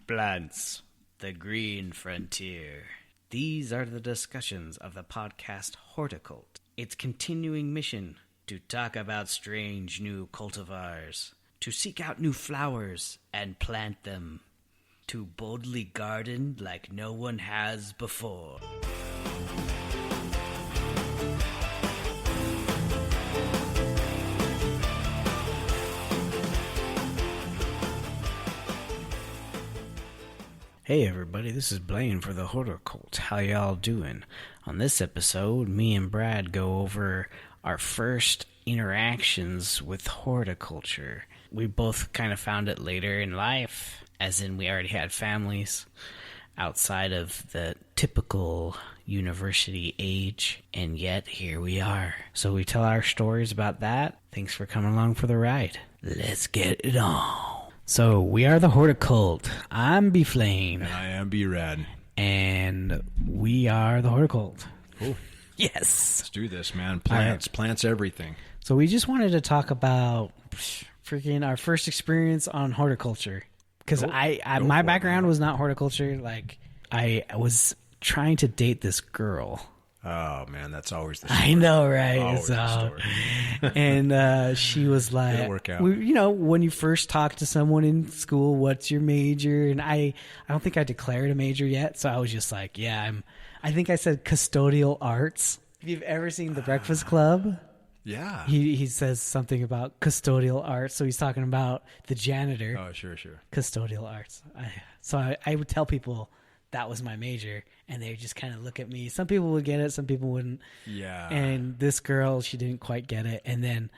Plants, the green frontier. These are the discussions of the podcast Horticult. Its continuing mission to talk about strange new cultivars, to seek out new flowers and plant them, to boldly garden like no one has before. Hey everybody, this is Blaine for the Horticult. How y'all doing? On this episode, me and Brad go over our first interactions with horticulture. We both kind of found it later in life, as in we already had families outside of the typical university age, and yet here we are. So we tell our stories about that. Thanks for coming along for the ride. Let's get it on. So, we are the Horticult. I'm B-Flame. And I am B-Rad. And we are the Horticult. Cool. Yes. Let's do this, man. Plants everything. So, we just wanted to talk about freaking our first experience on horticulture. Because my background was not horticulture. Like, I was trying to date this girl. Oh, man, that's always the story. I know, right? Always the story. And she was like, Didn't work out. When you first talk to someone in school, what's your major? And I don't think I declared a major yet. So I was just like, I think I said custodial arts. If you've ever seen The Breakfast Club. Yeah. He says something about custodial arts. So he's talking about the janitor. Oh, sure. Custodial arts. I would tell people that was my major, and they just kind of look at me. Some people would get it, some people wouldn't. Yeah. And this girl, she didn't quite get it, and then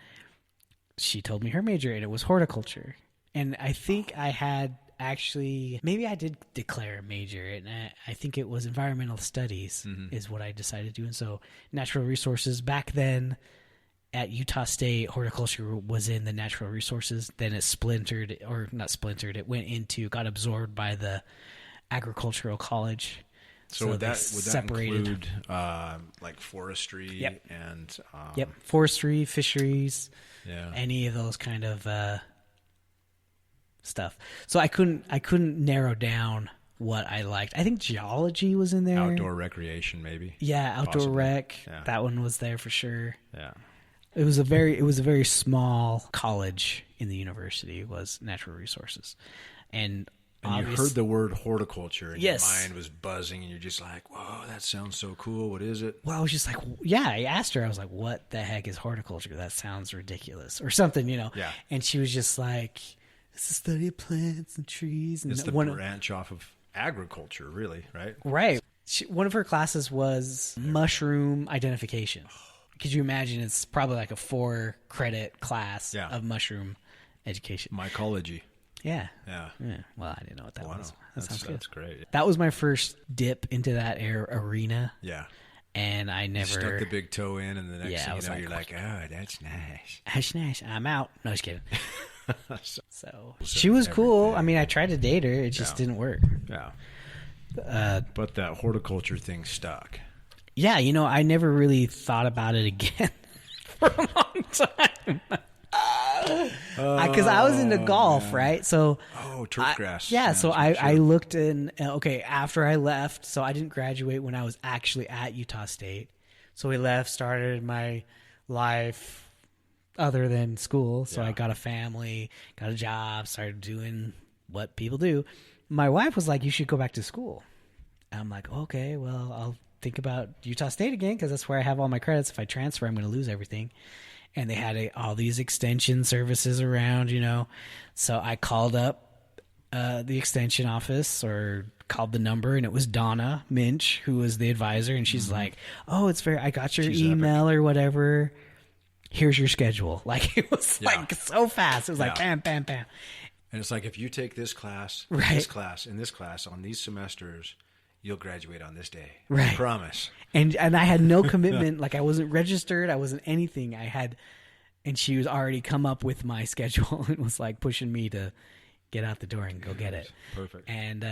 she told me her major, and it was horticulture. And I think I had maybe I did declare a major, and I think it was environmental studies is what I decided to do. And so natural resources, back then at Utah State, horticulture was in the natural resources. Then it got absorbed by the agricultural college. So would that include like forestry and forestry, fisheries, any of those kind of stuff. So I couldn't narrow down what I liked. I think geology was in there. Outdoor recreation, maybe. Yeah, outdoor possibly. rec. Yeah. That one was there for sure. Yeah. It was a very small college in the university. Was natural resources, and you heard the word horticulture, and yes. your mind was buzzing, and you're just like, whoa, that sounds so cool. What is it? Well, I was just like, I asked her, I was like, what the heck is horticulture? That sounds ridiculous. Or something, Yeah. And she was just like, it's the study of plants and trees. And it's the branch off of agriculture, really, right? Right. One of her classes was mushroom identification. Could you imagine? It's probably like a 4-credit class of mushroom education. Mycology. Yeah. Well, I didn't know what that was. That sounds good. That's great. That was my first dip into that arena. Yeah. And I never stuck the big toe in, and the next thing you know, you're like, oh, that's nice. That's nice. I'm out. No, just kidding. So she was cool. I mean, I tried to date her. It just didn't work. Yeah. But that horticulture thing stuck. Yeah, I never really thought about it again for a long time. Because I was into golf, right? So turf grass. So I looked in. After I left, so I didn't graduate when I was actually at Utah State. So we left, started my life other than school. So I got a family, got a job, started doing what people do. My wife was like, "You should go back to school." I'm like, "Okay, well, I'll think about Utah State again because that's where I have all my credits. If I transfer, I'm going to lose everything." And they had all these extension services around, So I called up the extension office or called the number, and it was Donna Minch, who was the advisor. And she's like, "Oh, I got your email or whatever. Here's your schedule." Like, it was like so fast. It was like bam, bam, bam. And it's like, if you take this class, this class, and this class on these semesters, you'll graduate on this day. Right. I promise. And I had no commitment. Like, I wasn't registered. I wasn't anything. And she was already come up with my schedule and was like pushing me to get out the door and go get it. Perfect. And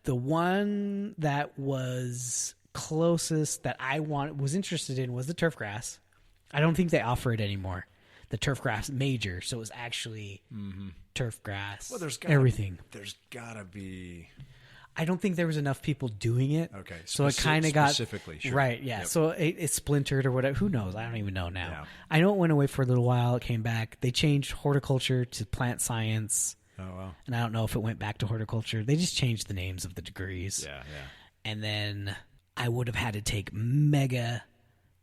the one that was closest that I was interested in was the turf grass. I don't think they offer it anymore. the turf grass major, so it was actually turf grass. Well, everything. There's gotta be. I don't think there was enough people doing it. Okay, so it kind of got specifically sure. Right. Yeah. Yep. So it splintered or whatever. Who knows? I don't even know now. Yeah. I know it went away for a little while. It came back. They changed horticulture to plant science. Oh wow. And I don't know if it went back to horticulture. They just changed the names of the degrees. Yeah. And then I would have had to take mega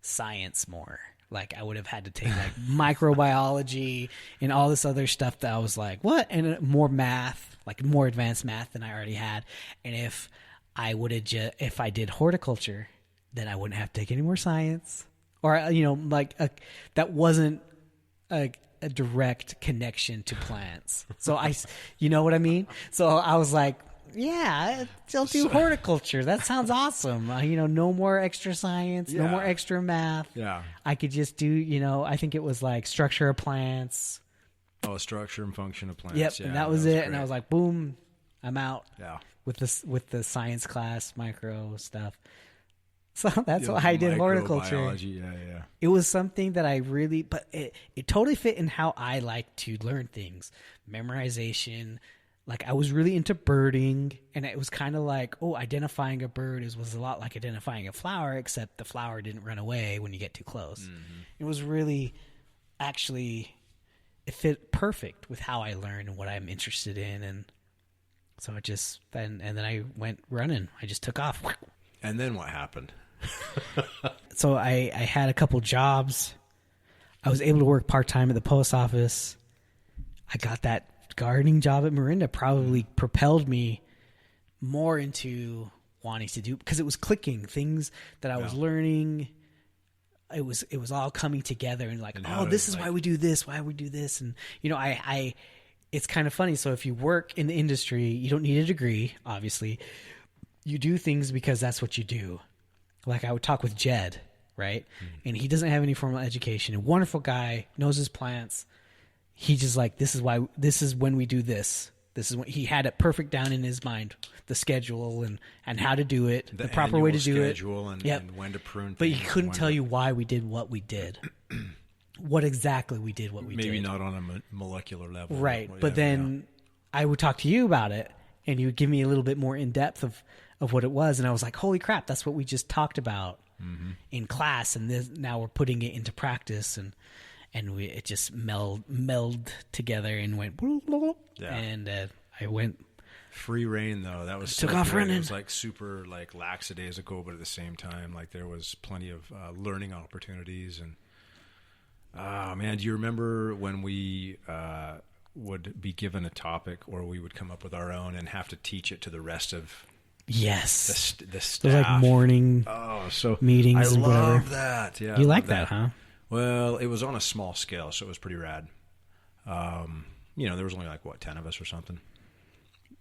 science more. Like I would have had to take like microbiology and all this other stuff that I was like, what? And more math, like more advanced math than I already had. And if I would have if I did horticulture, then I wouldn't have to take any more science, or that wasn't a direct connection to plants. So you know what I mean? So I was like, yeah, I'll do horticulture. That sounds awesome. No more extra science, no more extra math. Yeah. I could just do, I think it was like structure of plants. Oh, structure and function of plants. Yep, Yeah, and that was it. great. And I was like, boom, I'm out. Yeah. With the science class, micro stuff. So that's why I did horticulture. Yeah. It was something that I really, but it totally fit in how I like to learn things. Memorization. Like I was really into birding, and it was kind of like, identifying a bird was a lot like identifying a flower, except the flower didn't run away when you get too close. Mm-hmm. It was really, actually, it fit perfect with how I learn and what I'm interested in, and so it just and then I went running. I just took off. And then what happened? So I had a couple jobs. I was able to work part-time at the post office. I got that gardening job at Marinda, probably propelled me more into wanting to do, because it was clicking things that I was learning. It was all coming together and like, this is why we do this, why we do this. And, I it's kind of funny. So if you work in the industry, you don't need a degree, obviously. You do things because that's what you do. Like I would talk with Jed, right? And he doesn't have any formal education. A wonderful guy, knows his plants. He just like, this is when we do this. This is when he had it perfect down in his mind, the schedule and how to do it, the proper way to do it. And when to prune. But he couldn't tell you why we did what we did. What exactly we did what we did. Maybe not on a molecular level. Right. But then I would talk to you about it, and you would give me a little bit more in depth of what it was. And I was like, holy crap, that's what we just talked about in class. And now we're putting it into practice. And it just melded together and went, and I went. Free reign, though. That was took off running. It was like super like lackadaisical, but at the same time, like there was plenty of learning opportunities. And man, do you remember when we would be given a topic, or we would come up with our own and have to teach it to the rest of the staff? Those like morning meetings and whatever. I love that. Yeah, you like that, huh? Well, it was on a small scale, so it was pretty rad. There was only 10 of us or something.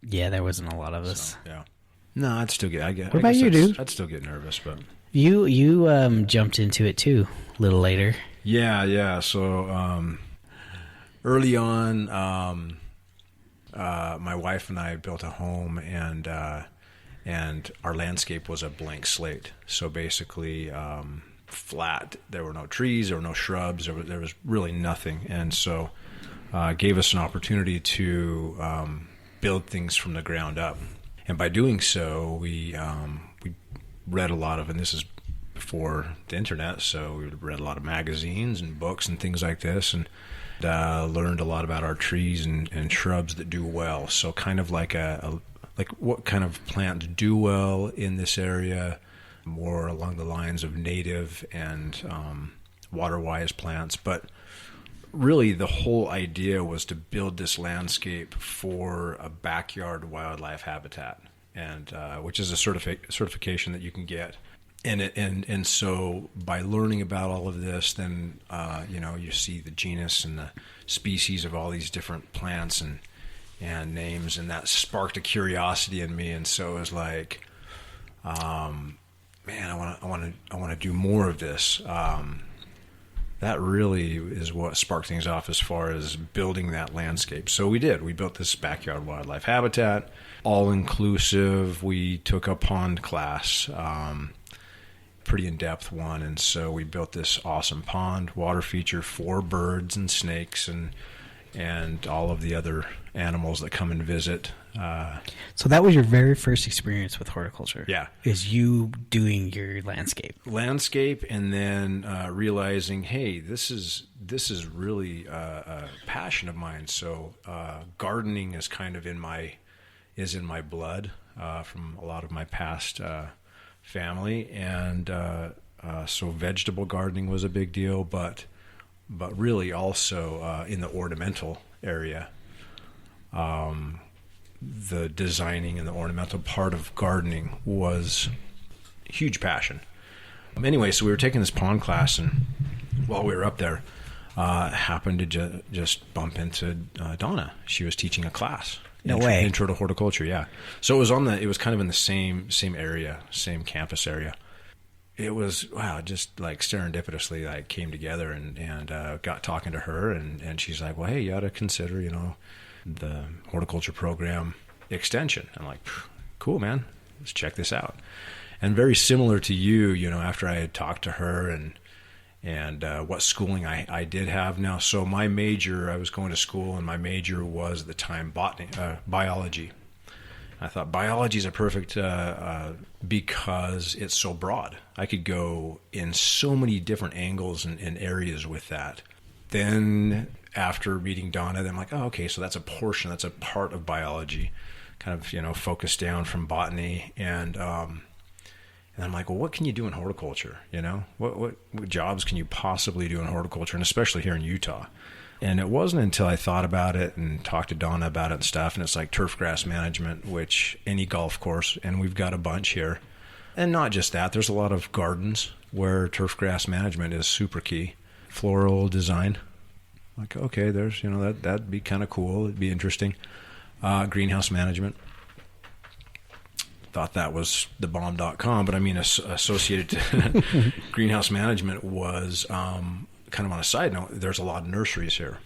Yeah, there wasn't a lot of us. So, yeah. No, I'd still get. What about you, dude? I'd still get nervous, but you jumped into it too a little later. Yeah. So early on, my wife and I built a home, and our landscape was a blank slate. So basically, flat. There were no trees, there were no shrubs, there was really nothing, and so gave us an opportunity to build things from the ground up. And by doing so, we read a lot of, and this is before the internet, so we read a lot of magazines and books and things like this, and learned a lot about our trees and shrubs that do well. So kind of like what kind of plants do well in this area, more along the lines of native and water-wise plants. But really the whole idea was to build this landscape for a backyard wildlife habitat, and which is a certification that you can get. And so by learning about all of this, then you see the genus and the species of all these different plants and names, and that sparked a curiosity in me. And so it was like, man, I want to do more of this. That really is what sparked things off as far as building that landscape. So we did. We built this backyard wildlife habitat, all inclusive. We took a pond class, pretty in-depth one. And so we built this awesome pond, water feature for birds and snakes and all of the other animals that come and visit. So that was your very first experience with horticulture? Yeah. Is you doing your landscape? And then realizing, hey, this is really a passion of mine. So gardening is kind of in my blood from a lot of my past family, and so vegetable gardening was a big deal, but really also in the ornamental area. The designing and the ornamental part of gardening was a huge passion. Anyway, so we were taking this pond class, and while we were up there, happened to just bump into Donna. She was teaching a class. No way. Intro to horticulture, yeah. So it was kind of in the same area, same campus area. It was, just like serendipitously like came together, and got talking to her, and she's like, well, hey, you ought to consider, the horticulture program extension. I'm like, cool, man, let's check this out. And very similar to you, after I had talked to her and what schooling I did have now. So my major, I was going to school, and my major was at the time biology. I thought biology is a perfect because it's so broad. I could go in so many different angles and areas with that. Then after meeting Donna, then I'm like, oh, okay, so that's a part of biology, kind of, focused down from botany. And I'm like, well, what can you do in horticulture? What jobs can you possibly do in horticulture, and especially here in Utah? And it wasn't until I thought about it and talked to Donna about it and stuff, and it's like turf grass management, which any golf course, and we've got a bunch here. And not just that, there's a lot of gardens where turf grass management is super key. Floral design. Like, okay, there's, that'd be kind of cool. It'd be interesting. Greenhouse management. Thought that was the bomb.com, but I mean, associated to greenhouse management was kind of on a side note. There's a lot of nurseries here.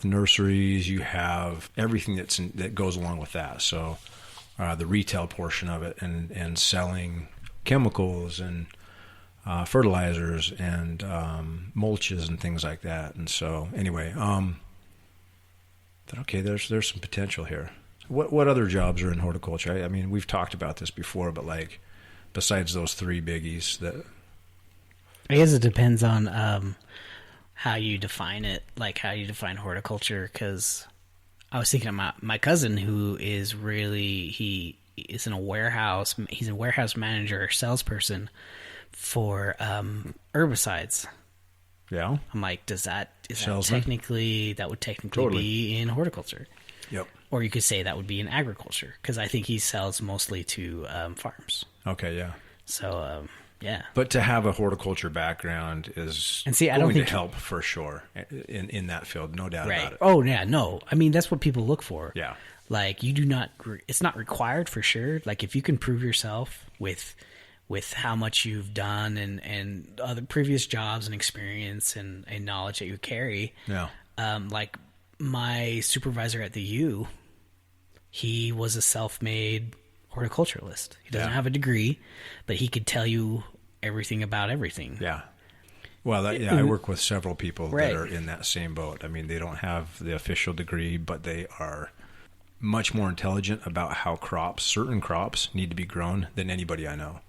Nurseries, you have everything that goes along with that. So the retail portion of it, and selling chemicals and fertilizers and mulches and things like that. And so anyway, thought, okay, there's some potential here. What other jobs are in horticulture? I mean, we've talked about this before, but like besides those three biggies, that I guess it depends on how you define it, like how you define horticulture. Because I was thinking about my cousin, who is he is in a warehouse. He's a warehouse manager or salesperson for herbicides. Yeah. I'm like, is that Salesman? that would technically be in horticulture? Yep. Or you could say that would be in agriculture, because I think he sells mostly to farms. Okay, yeah. So, yeah. But to have a horticulture background is going to help for sure in that field, no doubt about it. Oh, yeah, no. I mean, that's what people look for. Yeah. Like, it's not required for sure. Like, if you can prove yourself with how much you've done and other previous jobs and experience and knowledge that you carry. Yeah. Like my supervisor at the U, he was a self-made horticulturalist. He doesn't have a degree, but he could tell you everything about everything. Yeah. Well, I work with several people that are in that same boat. I mean, they don't have the official degree, but they are much more intelligent about how certain crops need to be grown than anybody I know.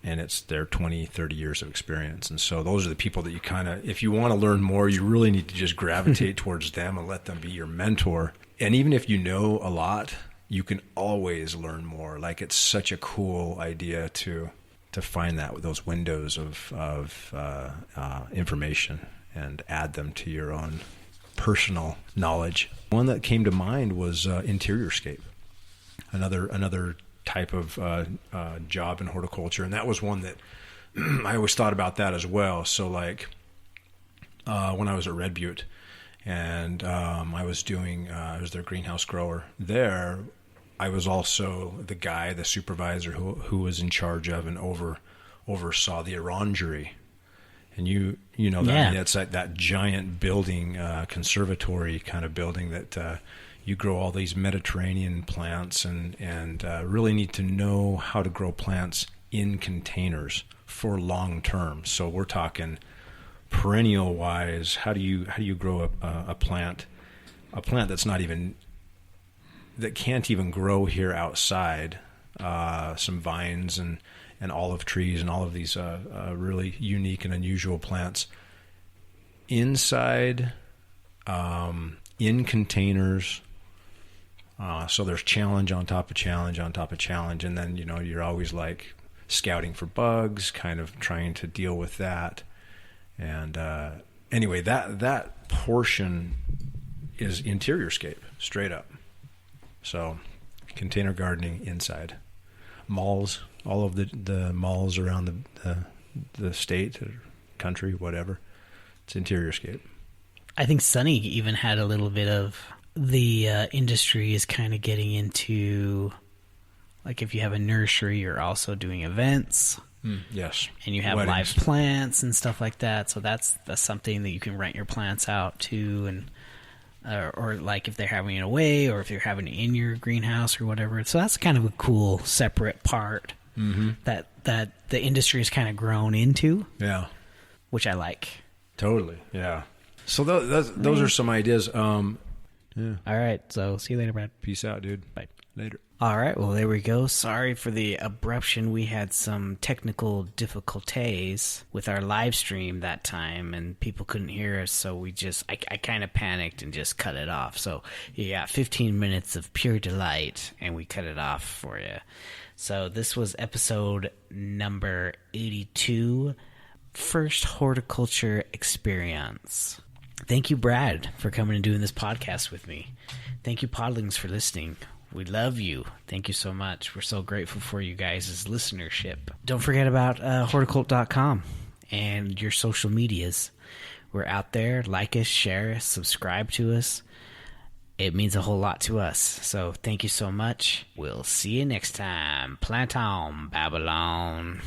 And it's their 20, 30 years of experience. And so those are the people that you kind of, if you want to learn more, you really need to just gravitate towards them and let them be your mentor. And even if you know a lot, you can always learn more. Like, it's such a cool idea to find those windows of information and add them to your own personal knowledge. One that came to mind was interior-scape. Another type of job in horticulture, and that was one that I always thought about that as well. So like when I was at Red Butte and I was their greenhouse grower there, I was also the supervisor who was in charge of and oversaw the orangery. And you know that, I mean, it's like that giant building, conservatory kind of building that you grow all these Mediterranean plants and really need to know how to grow plants in containers for long term. So we're talking perennial wise. How do you grow a plant that's not even, that can't even grow here outside? Some vines and olive trees and all of these really unique and unusual plants inside, in containers. So there's challenge on top of challenge on top of challenge, and then you're always like scouting for bugs, kind of trying to deal with that. And anyway, that portion is interior scape, straight up. So container gardening inside. Malls, all of the malls around the state or country, whatever. It's interior scape. I think Sunny even had a little bit of the industry is kind of getting into, like, if you have a nursery, you're also doing events. Yes. And you have weddings, live plants and stuff like that. So that's something that you can rent your plants out to, and or like if they're having it away, or if you're having it in your greenhouse or whatever. So that's kind of a cool separate part that the industry has kind of grown into. Yeah. Which I like. Totally. Yeah. So those are some ideas. Yeah. All right. So see you later, Brad. Peace out, dude. Bye. Later. All right. Well, there we go. Sorry for the abruption. We had some technical difficulties with our live stream that time, and people couldn't hear us. So I kind of panicked and just cut it off. So you got 15 minutes of pure delight, and we cut it off for you. So this was episode number 82, First Horticulture Experience. Thank you, Brad, for coming and doing this podcast with me. Thank you, Podlings, for listening. We love you. Thank you so much. We're so grateful for you guys' listenership. Don't forget about horticult.com and your social medias. We're out there. Like us, share us, subscribe to us. It means a whole lot to us. So thank you so much. We'll see you next time. Plant on, Babylon.